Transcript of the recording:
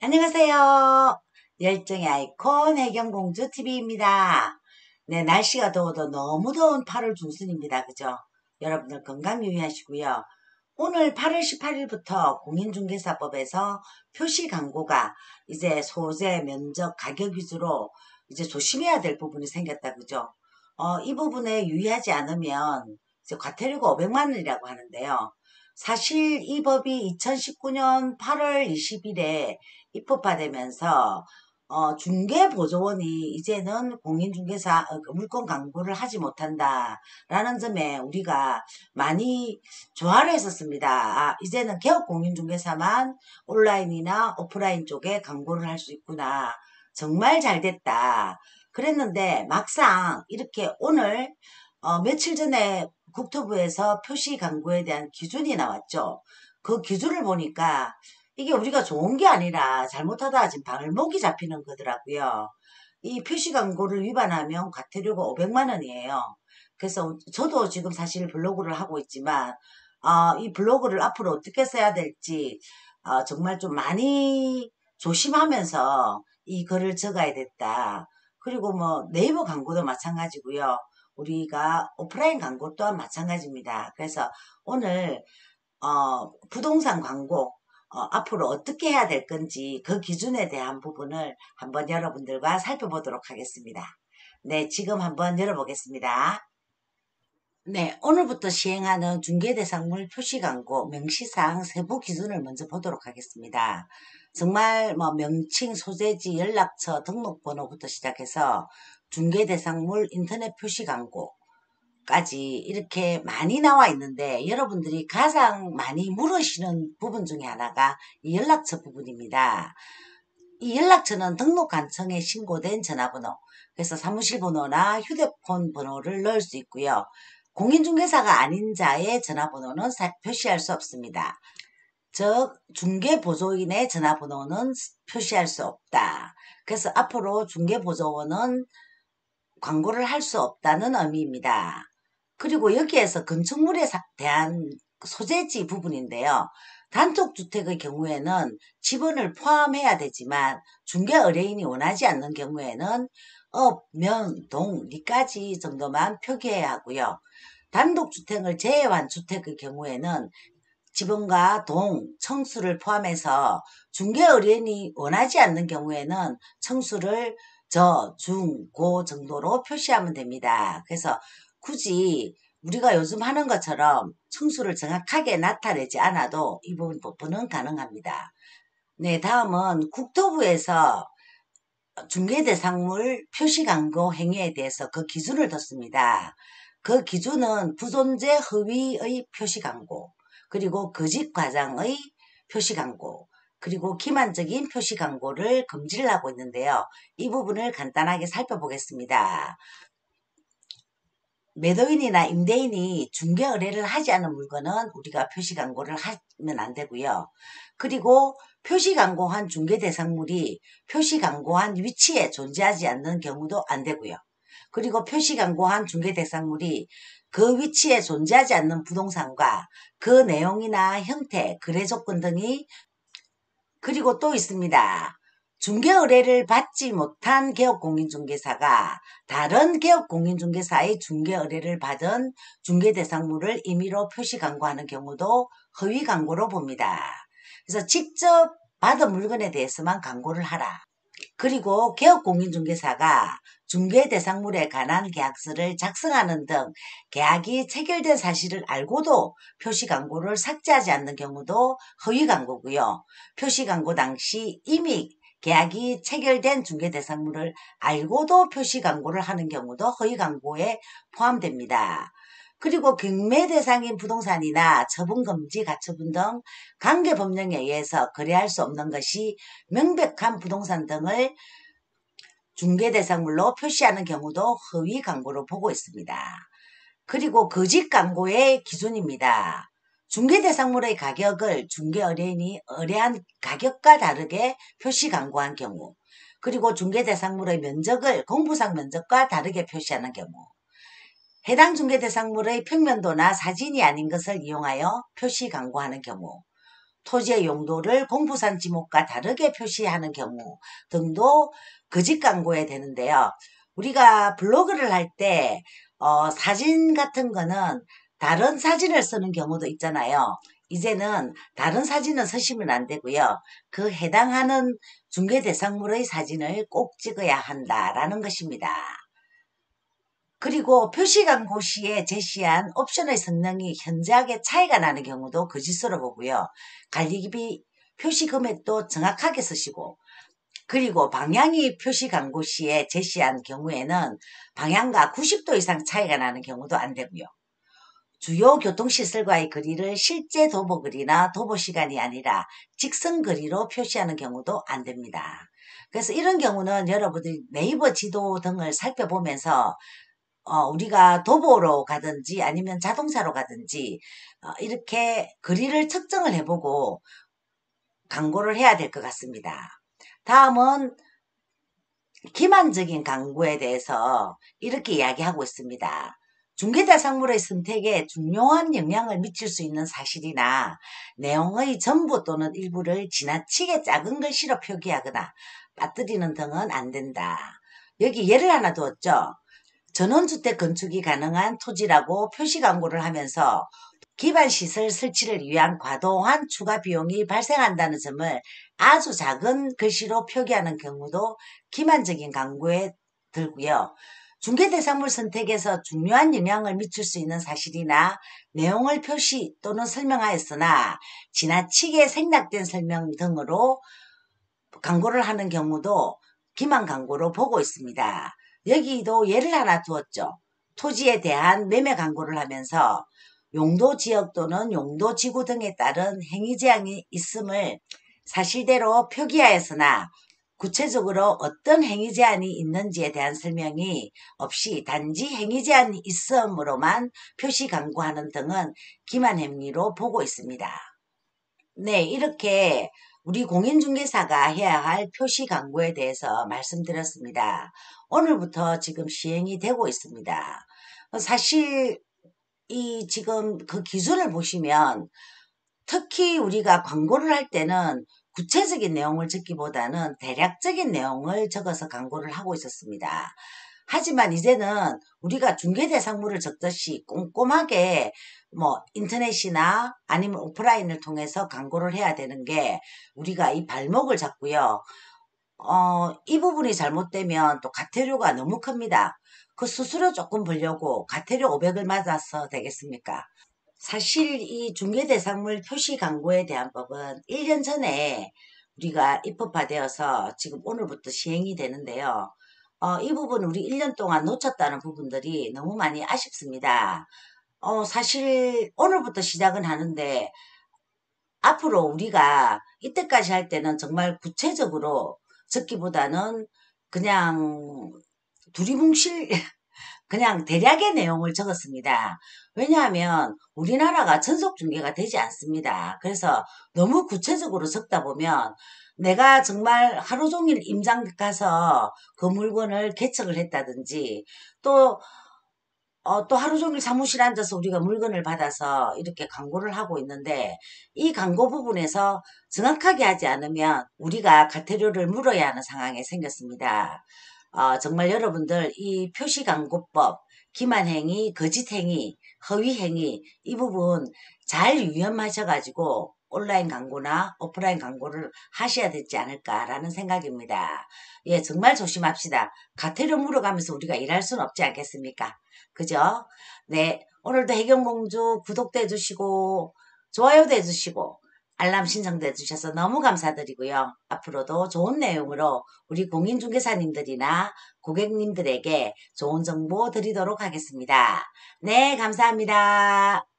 안녕하세요. 열정의 아이콘 혜경공주TV입니다. 네, 날씨가 더워도 너무 더운 8월 중순입니다. 그죠? 여러분들 건강 유의하시고요. 오늘 8월 18일부터 공인중개사법에서 표시 광고가 이제 소재, 면적, 가격 위주로 이제 조심해야 될 부분이 생겼다. 그죠? 이 부분에 유의하지 않으면 이제 과태료가 500만 원이라고 하는데요. 사실 이 법이 2019년 8월 20일에 입법화되면서 중개보조원이 이제는 공인중개사 물건 광고를 하지 못한다라는 점에 우리가 많이 조화를 했었습니다. 이제는 개업 공인중개사만 온라인이나 오프라인 쪽에 광고를 할 수 있구나. 정말 잘 됐다. 그랬는데 막상 이렇게 오늘 며칠 전에 국토부에서 표시 광고에 대한 기준이 나왔죠. 그 기준을 보니까 이게 우리가 좋은 게 아니라 잘못하다 지금 발목이 잡히는 거더라고요. 이 표시 광고를 위반하면 과태료가 500만 원이에요. 그래서 저도 지금 사실 블로그를 하고 있지만 이 블로그를 앞으로 어떻게 써야 될지 정말 좀 많이 조심하면서 이 글을 적어야 됐다. 그리고 뭐 네이버 광고도 마찬가지고요. 우리가 오프라인 광고 또한 마찬가지입니다. 그래서 오늘 부동산 광고 앞으로 어떻게 해야 될 건지 그 기준에 대한 부분을 한번 여러분들과 살펴보도록 하겠습니다. 네, 지금 한번 열어보겠습니다. 네, 오늘부터 시행하는 중개대상물 표시광고 명시사항 세부 기준을 먼저 보도록 하겠습니다. 정말 뭐 명칭, 소재지, 연락처, 등록번호부터 시작해서 중개대상물 인터넷 표시광고까지 이렇게 많이 나와 있는데 여러분들이 가장 많이 물으시는 부분 중에 하나가 이 연락처 부분입니다. 이 연락처는 등록관청에 신고된 전화번호, 그래서 사무실 번호나 휴대폰 번호를 넣을 수 있고요. 공인중개사가 아닌 자의 전화번호는 표시할 수 없습니다. 즉 중개보조인의 전화번호는 표시할 수 없다. 그래서 앞으로 중개보조원은 광고를 할 수 없다는 의미입니다. 그리고 여기에서 건축물에 대한 소재지 부분인데요. 단독주택의 경우에는 집원을 포함해야 되지만 중개 의뢰인이 원하지 않는 경우에는 업, 면, 동, 리까지 정도만 표기해야 하고요. 단독주택을 제외한 주택의 경우에는 지번과 동, 청수를 포함해서 중개 의뢰인이 원하지 않는 경우에는 청수를 저, 중, 고 정도로 표시하면 됩니다. 그래서 굳이 우리가 요즘 하는 것처럼 청수를 정확하게 나타내지 않아도 이 부분은 가능합니다. 네, 다음은 국토부에서 중개대상물 표시광고 행위에 대해서 그 기준을 뒀습니다. 그 기준은 부존재 허위의 표시광고, 그리고 거짓 과장의 표시광고, 그리고 기만적인 표시광고를 금지를 하고 있는데요. 이 부분을 간단하게 살펴보겠습니다. 매도인이나 임대인이 중개 의뢰를 하지 않은 물건은 우리가 표시 광고를 하면 안 되고요. 그리고 표시 광고한 중개 대상물이 표시 광고한 위치에 존재하지 않는 경우도 안 되고요. 그리고 표시 광고한 중개 대상물이 그 위치에 존재하지 않는 부동산과 그 내용이나 형태, 거래 조건 등이 그리고 또 있습니다. 중개 의뢰를 받지 못한 개업공인중개사가 다른 개업공인중개사의 중개 의뢰를 받은 중개대상물을 임의로 표시 광고하는 경우도 허위 광고로 봅니다. 그래서 직접 받은 물건에 대해서만 광고를 하라. 그리고 개업공인중개사가 중개대상물에 관한 계약서를 작성하는 등 계약이 체결된 사실을 알고도 표시 광고를 삭제하지 않는 경우도 허위 광고고요. 표시 광고 당시 이미 계약이 체결된 중개대상물을 알고도 표시 광고를 하는 경우도 허위 광고에 포함됩니다. 그리고 경매 대상인 부동산이나 처분금지, 가처분 등 관계법령에 의해서 거래할 수 없는 것이 명백한 부동산 등을 중개대상물로 표시하는 경우도 허위 광고로 보고 있습니다. 그리고 거짓 광고의 기준입니다. 중개대상물의 가격을 중개 의뢰인이 의뢰한 가격과 다르게 표시 광고한 경우, 그리고 중개대상물의 면적을 공부상 면적과 다르게 표시하는 경우, 해당 중개대상물의 평면도나 사진이 아닌 것을 이용하여 표시 광고하는 경우, 토지의 용도를 공부산 지목과 다르게 표시하는 경우 등도 거짓 광고에 되는데요. 우리가 블로그를 할 때 사진 같은 거는 다른 사진을 쓰는 경우도 있잖아요. 이제는 다른 사진은 쓰시면 안 되고요. 그 해당하는 중개 대상물의 사진을 꼭 찍어야 한다라는 것입니다. 그리고 표시 광고 시에 제시한 옵션의 성능이 현저하게 차이가 나는 경우도 거짓으로 보고요. 관리비 표시 금액도 정확하게 쓰시고, 그리고 방향이 표시 광고 시에 제시한 경우에는 방향과 90도 이상 차이가 나는 경우도 안 되고요. 주요 교통시설과의 거리를 실제 도보거리나 도보시간이 아니라 직선거리로 표시하는 경우도 안 됩니다. 그래서 이런 경우는 여러분들이 네이버 지도 등을 살펴보면서 우리가 도보로 가든지 아니면 자동차로 가든지 이렇게 거리를 측정을 해보고 광고를 해야 될 것 같습니다. 다음은 기만적인 광고에 대해서 이렇게 이야기하고 있습니다. 중개대상물의 선택에 중요한 영향을 미칠 수 있는 사실이나 내용의 전부 또는 일부를 지나치게 작은 글씨로 표기하거나 빠뜨리는 등은 안 된다. 여기 예를 하나 두었죠. 전원주택 건축이 가능한 토지라고 표시 광고를 하면서 기반시설 설치를 위한 과도한 추가 비용이 발생한다는 점을 아주 작은 글씨로 표기하는 경우도 기만적인 광고에 들고요. 중개대상물 선택에서 중요한 영향을 미칠 수 있는 사실이나 내용을 표시 또는 설명하였으나 지나치게 생략된 설명 등으로 광고를 하는 경우도 기만 광고로 보고 있습니다. 여기도 예를 하나 두었죠. 토지에 대한 매매 광고를 하면서 용도 지역 또는 용도 지구 등에 따른 행위 제한이 있음을 사실대로 표기하였으나 구체적으로 어떤 행위 제한이 있는지에 대한 설명이 없이 단지 행위 제한이 있음으로만 표시 광고하는 등은 기만 행위로 보고 있습니다. 네, 이렇게 우리 공인중개사가 해야 할 표시 광고에 대해서 말씀드렸습니다. 오늘부터 지금 시행이 되고 있습니다. 사실 이 지금 그 기준을 보시면 특히 우리가 광고를 할 때는 구체적인 내용을 적기보다는 대략적인 내용을 적어서 광고를 하고 있었습니다. 하지만 이제는 우리가 중개대상물을 적듯이 꼼꼼하게 인터넷이나 아니면 오프라인을 통해서 광고를 해야 되는 게 우리가 이 발목을 잡고요. 이 부분이 잘못되면 또 과태료가 너무 큽니다. 그 수수료 조금 벌려고 과태료 500을 맞아서 되겠습니까? 사실 이 중개대상물 표시 광고에 대한 법은 1년 전에 우리가 입법화되어서 지금 오늘부터 시행이 되는데요. 이 부분 우리 1년 동안 놓쳤다는 부분들이 너무 많이 아쉽습니다. 사실 오늘부터 시작은 하는데 앞으로 우리가 이때까지 할 때는 정말 구체적으로 적기보다는 그냥 두리뭉실 그냥 대략의 내용을 적었습니다. 왜냐하면 우리나라가 전속중개가 되지 않습니다. 그래서 너무 구체적으로 적다 보면 내가 정말 하루 종일 임장 가서 그 물건을 개척을 했다든지 또 하루 종일 사무실에 앉아서 우리가 물건을 받아서 이렇게 광고를 하고 있는데 이 광고 부분에서 정확하게 하지 않으면 우리가 과태료를 물어야 하는 상황이 생겼습니다. 정말 여러분들 이 표시광고법, 기만행위, 거짓행위, 허위행위 이 부분 잘 유념하셔가지고 온라인 광고나 오프라인 광고를 하셔야 되지 않을까라는 생각입니다. 예, 정말 조심합시다. 과태료 물어가면서 우리가 일할 수는 없지 않겠습니까? 그죠? 네, 오늘도 해경공주 구독도 해주시고 좋아요도 해주시고 알람 신청도 해주셔서 너무 감사드리고요. 앞으로도 좋은 내용으로 우리 공인중개사님들이나 고객님들에게 좋은 정보 드리도록 하겠습니다. 네, 감사합니다.